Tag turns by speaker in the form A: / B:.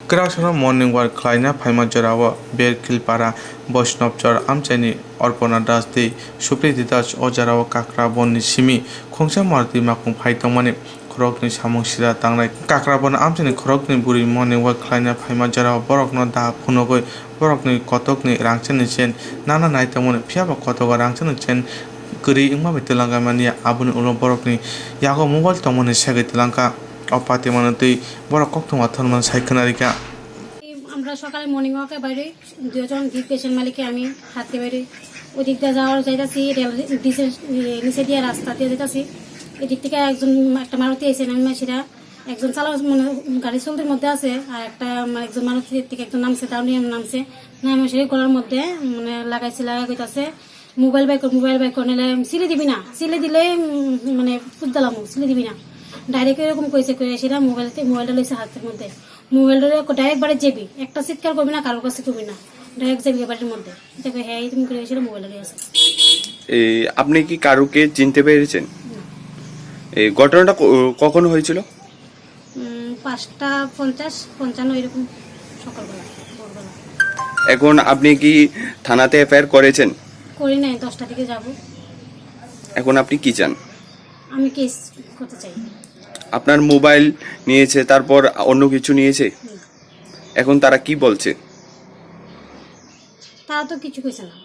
A: Kerasana morning work Kleina Paimajarawa Bear Kilpara Boshnopchar Amchaini Orpona Das de Supreditach Ojarawa Kakrabon Simi Kongsa Marti Makung Paitomani Krokni Samung Sida Tanglai Kakrabon Amchaini Krokni Buri morning work Kleina Paimajarawa Borokno Da Punogoi Borokni kotokni Rangchen Chen Nana Naitamon Piaba Kotoga Rangchen Chen Guri wngma twlangkha manya aboni ulo borokni yago mobile tongmani segwi twlangkha opati manutui borok koktongma thonman saikhnarika
B: আমরা সকালে morning ওয়াকে বাইরে দুজন patient মালিককে আমি হাঁটতে বাইরে ওই দিক দিয়ে যাওয়ার যাইতাছি রেল নিচে দিয়ে রাস্তা দিয়ে যাইতাছি এদিক থেকে একজন একটা মারুতি এসে নামে সেটা একজন চালা মানে গাড়ি চলতির মধ্যে আছে আর একটা একজন মারুতির থেকে একজন নামছে তাও নিয়ে নামছে নামে সেই গলার মধ্যে মানে লাগাই কইতাছে মোবাইল বাইক নিলে সিলে দিবি না সিলে দিলে মানে ফুট দিলাম সিলে দিবি না ডাইরেক্ট এরকম কইছে সেটা মোবাইলটা লইছে হাতের মধ্যে মোবাইলটা ডাইরেক্ট বাড়ি যাবি একটা চিৎকার করবি না কারোর কাছে করবি না ডাইরেক্ট যাবি বাড়ির মধ্যে দেখো হ্যাঁ তুমি করে সেটা মোবাইলটা আছে।
C: আপনি কি কারুকে চিনতে পেরেছেন? এই ঘটনাটা কখন হয়েছিল?
B: 5:50-55 এরকম সকালবেলা ভোরবেলা।
C: এখন আপনি কি থানাতে এফআইআর করেছেন?
B: করি নাই, 10টা দিকে যাব।
C: এখন আপনি কি চান?
B: আমি কেস করতে চাই।
C: আপনার মোবাইল নিয়েছে, তারপর অন্য কিছু নিয়েছে, এখন তারা কি বলছে?
B: তারা তো কিছু কইছে না।